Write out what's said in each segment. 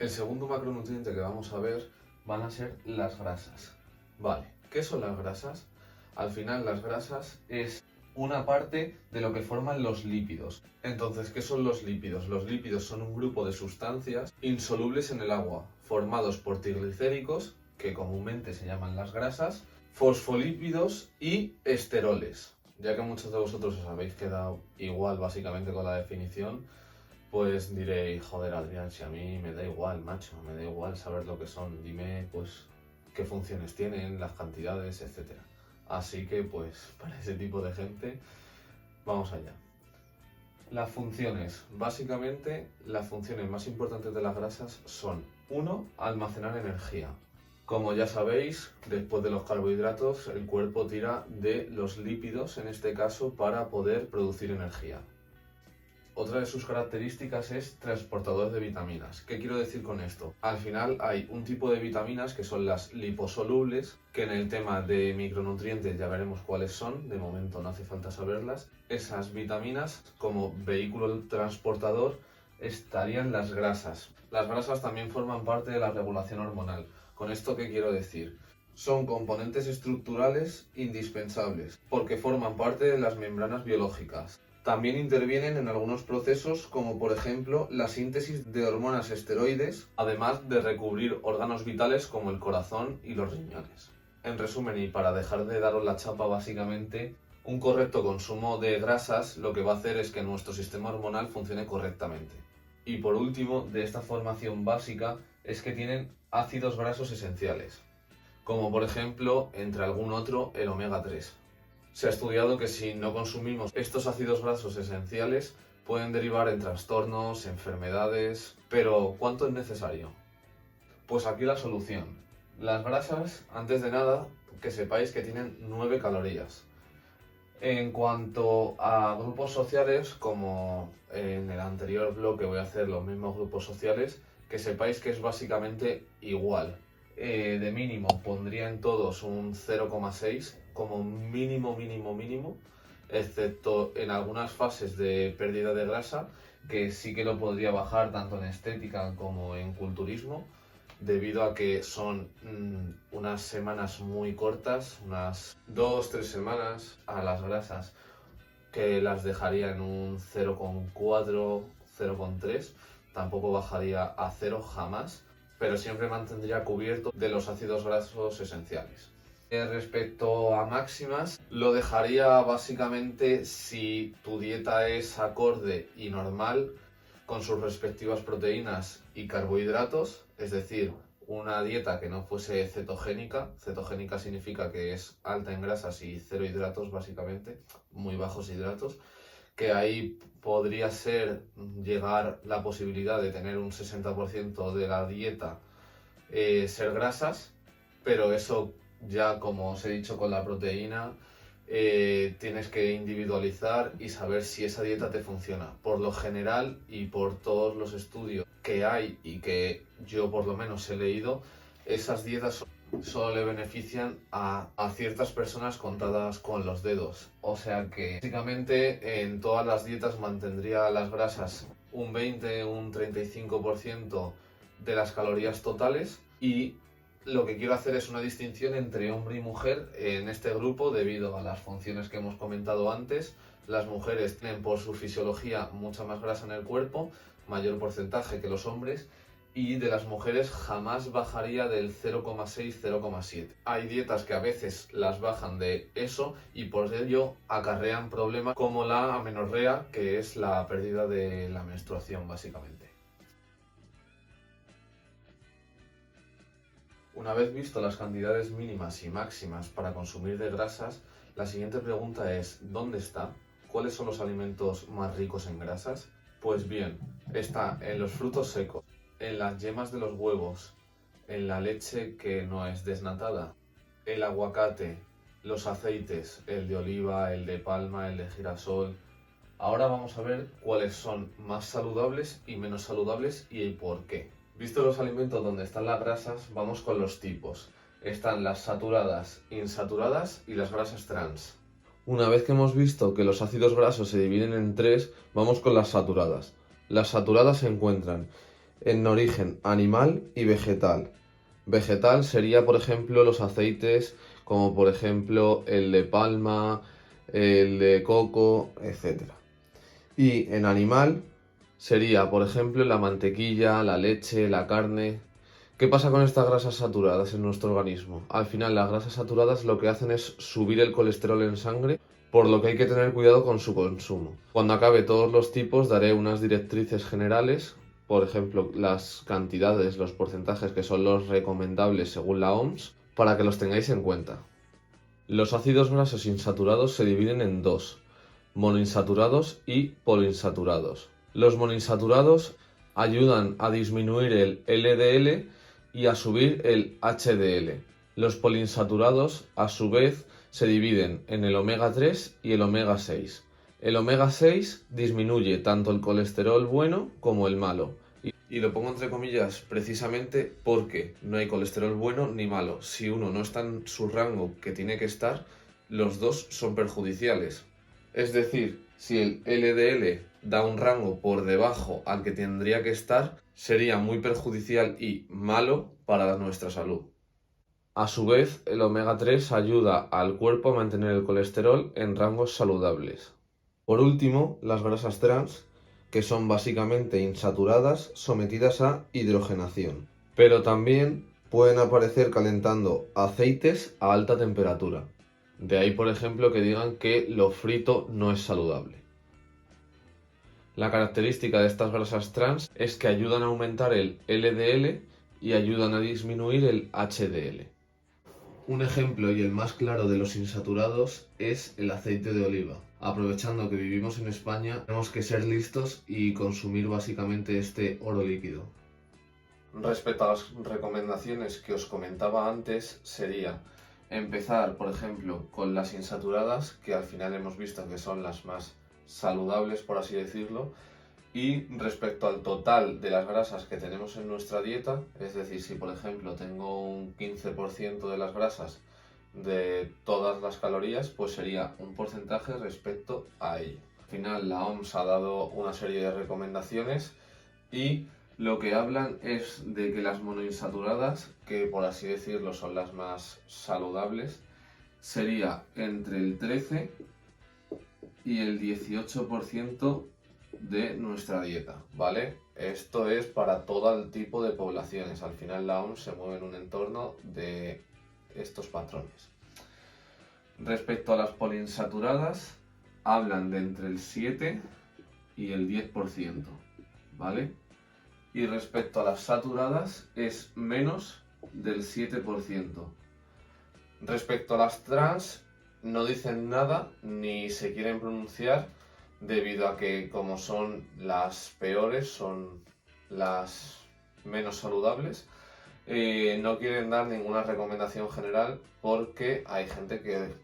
El segundo macronutriente que vamos a ver van a ser las grasas. Vale, ¿qué son las grasas? Al final las grasas es una parte de lo que forman los lípidos. Entonces, ¿qué son los lípidos? Los lípidos son un grupo de sustancias insolubles en el agua, formados por triglicéricos, que comúnmente se llaman las grasas, fosfolípidos y esteroles. Ya que muchos de vosotros os habéis quedado igual básicamente con la definición, pues diréis, joder Adrián, si a mí me da igual, macho, me da igual saber lo que son, dime pues qué funciones tienen, las cantidades, etc. Así que pues para ese tipo de gente, vamos allá. Las funciones, básicamente las funciones más importantes de las grasas son 1. Almacenar energía. Como ya sabéis, después de los carbohidratos, el cuerpo tira de los lípidos, en este caso, para poder producir energía. Otra de sus características es transportador de vitaminas. ¿Qué quiero decir con esto? Al final hay un tipo de vitaminas que son las liposolubles, que en el tema de micronutrientes ya veremos cuáles son, de momento no hace falta saberlas. Esas vitaminas, como vehículo transportador, estarían las grasas. Las grasas también forman parte de la regulación hormonal. ¿Con esto qué quiero decir? Son componentes estructurales indispensables, porque forman parte de las membranas biológicas. También intervienen en algunos procesos como por ejemplo la síntesis de hormonas esteroides, además de recubrir órganos vitales como el corazón y los riñones. En resumen, y para dejar de daros la chapa básicamente, un correcto consumo de grasas lo que va a hacer es que nuestro sistema hormonal funcione correctamente. Y por último, de esta formación básica es que tienen ácidos grasos esenciales, como por ejemplo, entre algún otro, el omega 3. Se ha estudiado que si no consumimos estos ácidos grasos esenciales pueden derivar en trastornos, enfermedades, pero ¿cuánto es necesario? Pues aquí la solución. Las grasas, antes de nada, que sepáis que tienen 9 calorías. En cuanto a grupos sociales, como en el anterior bloque voy a hacer los mismos grupos sociales, que sepáis que es básicamente igual. De mínimo pondría en todos un 0,6 como mínimo, excepto en algunas fases de pérdida de grasa, que sí que lo podría bajar tanto en estética como en culturismo, debido a que son unas semanas muy cortas, unas 2-3 semanas a las grasas, que las dejaría en un 0,4, 0,3, tampoco bajaría a 0 jamás, pero siempre mantendría cubierto de los ácidos grasos esenciales. Respecto a máximas, lo dejaría básicamente si tu dieta es acorde y normal, con sus respectivas proteínas y carbohidratos, es decir, una dieta que no fuese cetogénica. Cetogénica significa que es alta en grasas y cero hidratos, básicamente, muy bajos hidratos, que ahí podría ser llegar la posibilidad de tener un 60% de la dieta ser grasas, pero eso ya, como os he dicho con la proteína, tienes que individualizar y saber si esa dieta te funciona. Por lo general y por todos los estudios que hay y que yo por lo menos he leído, esas dietas solo le benefician a ciertas personas contadas con los dedos. O sea que básicamente en todas las dietas mantendría las grasas un 20, un 35% de las calorías totales, y lo que quiero hacer es una distinción entre hombre y mujer en este grupo debido a las funciones que hemos comentado antes. Las mujeres tienen por su fisiología mucha más grasa en el cuerpo, mayor porcentaje que los hombres, y de las mujeres jamás bajaría del 0,6-0,7. Hay dietas que a veces las bajan de eso y por ello acarrean problemas como la amenorrea, que es la pérdida de la menstruación básicamente. Una vez visto las cantidades mínimas y máximas para consumir de grasas, la siguiente pregunta es ¿dónde está? ¿Cuáles son los alimentos más ricos en grasas? Pues bien, está en los frutos secos, en las yemas de los huevos, en la leche que no es desnatada, el aguacate, los aceites, el de oliva, el de palma, el de girasol. Ahora vamos a ver cuáles son más saludables y menos saludables y por qué. Visto los alimentos donde están las grasas, vamos con los tipos. Están las saturadas, insaturadas y las grasas trans. Una vez que hemos visto que los ácidos grasos se dividen en tres, vamos con las saturadas. Las saturadas se encuentran en origen animal y vegetal. Vegetal sería, por ejemplo, los aceites como por ejemplo el de palma, el de coco, etc. Y en animal sería, por ejemplo, la mantequilla, la leche, la carne. ¿Qué pasa con estas grasas saturadas en nuestro organismo? Al final, las grasas saturadas lo que hacen es subir el colesterol en sangre, por lo que hay que tener cuidado con su consumo. Cuando acabe todos los tipos, daré unas directrices generales, por ejemplo, las cantidades, los porcentajes que son los recomendables según la OMS, para que los tengáis en cuenta. Los ácidos grasos insaturados se dividen en dos: monoinsaturados y poliinsaturados. Los monoinsaturados ayudan a disminuir el LDL y a subir el HDL. Los poliinsaturados, a su vez, se dividen en el omega 3 y el omega 6. El omega 6 disminuye tanto el colesterol bueno como el malo. Y lo pongo entre comillas precisamente porque no hay colesterol bueno ni malo. Si uno no está en su rango que tiene que estar, los dos son perjudiciales. Es decir, si el LDL da un rango por debajo al que tendría que estar, sería muy perjudicial y malo para nuestra salud. A su vez, el omega 3 ayuda al cuerpo a mantener el colesterol en rangos saludables. Por último, las grasas trans, que son básicamente insaturadas sometidas a hidrogenación, pero también pueden aparecer calentando aceites a alta temperatura. De ahí, por ejemplo, que digan que lo frito no es saludable. La característica de estas grasas trans es que ayudan a aumentar el LDL y ayudan a disminuir el HDL. Un ejemplo y el más claro de los insaturados es el aceite de oliva. Aprovechando que vivimos en España, tenemos que ser listos y consumir básicamente este oro líquido. Respecto a las recomendaciones que os comentaba antes, sería empezar, por ejemplo, con las insaturadas, que al final hemos visto que son las más saludables, por así decirlo. Y respecto al total de las grasas que tenemos en nuestra dieta, es decir, si por ejemplo tengo un 15% de las grasas de todas las calorías, pues sería un porcentaje respecto a ello. Al final la OMS ha dado una serie de recomendaciones y lo que hablan es de que las monoinsaturadas, que por así decirlo son las más saludables, sería entre el 13 y el 18% de nuestra dieta, ¿vale? Esto es para todo el tipo de poblaciones. Al final la OMS se mueve en un entorno de estos patrones. Respecto a las poliinsaturadas, hablan de entre el 7 y el 10%, ¿vale? Y respecto a las saturadas, es menos del 7%. Respecto a las trans, no dicen nada ni se quieren pronunciar, debido a que como son las peores, son las menos saludables, no quieren dar ninguna recomendación general porque hay gente que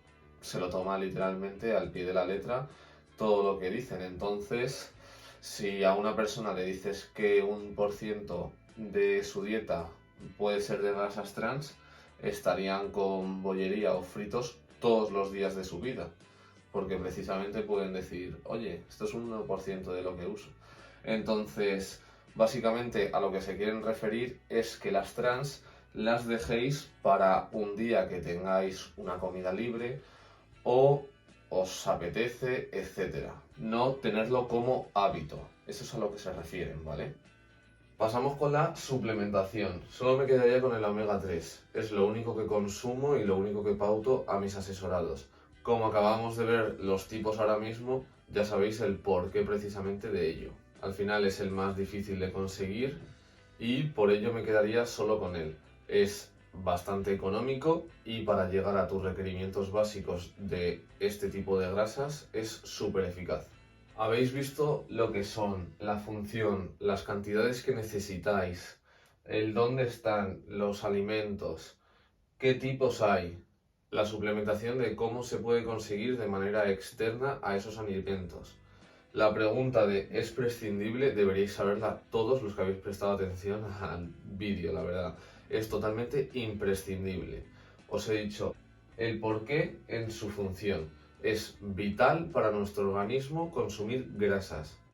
se lo toma literalmente al pie de la letra todo lo que dicen. Entonces, si a una persona le dices que un % de su dieta puede ser de grasas trans, estarían con bollería o fritos todos los días de su vida, porque precisamente pueden decir, oye, esto es un 1% de lo que uso. Entonces, básicamente a lo que se quieren referir es que las trans las dejéis para un día que tengáis una comida libre o os apetece, etc. No tenerlo como hábito. Eso es a lo que se refieren, ¿vale? Pasamos con la suplementación. Solo me quedaría con el omega 3. Es lo único que consumo y lo único que pauto a mis asesorados. Como acabamos de ver los tipos ahora mismo, ya sabéis el porqué precisamente de ello. Al final es el más difícil de conseguir y por ello me quedaría solo con él. Es bastante económico y para llegar a tus requerimientos básicos de este tipo de grasas es súper eficaz. Habéis visto lo que son, la función, las cantidades que necesitáis, el dónde están los alimentos, qué tipos hay, la suplementación de cómo se puede conseguir de manera externa a esos alimentos. La pregunta de ¿es prescindible? Deberíais saberla todos los que habéis prestado atención al vídeo, la verdad. Es totalmente imprescindible. Os he dicho el porqué en su función. Es vital para nuestro organismo consumir grasas.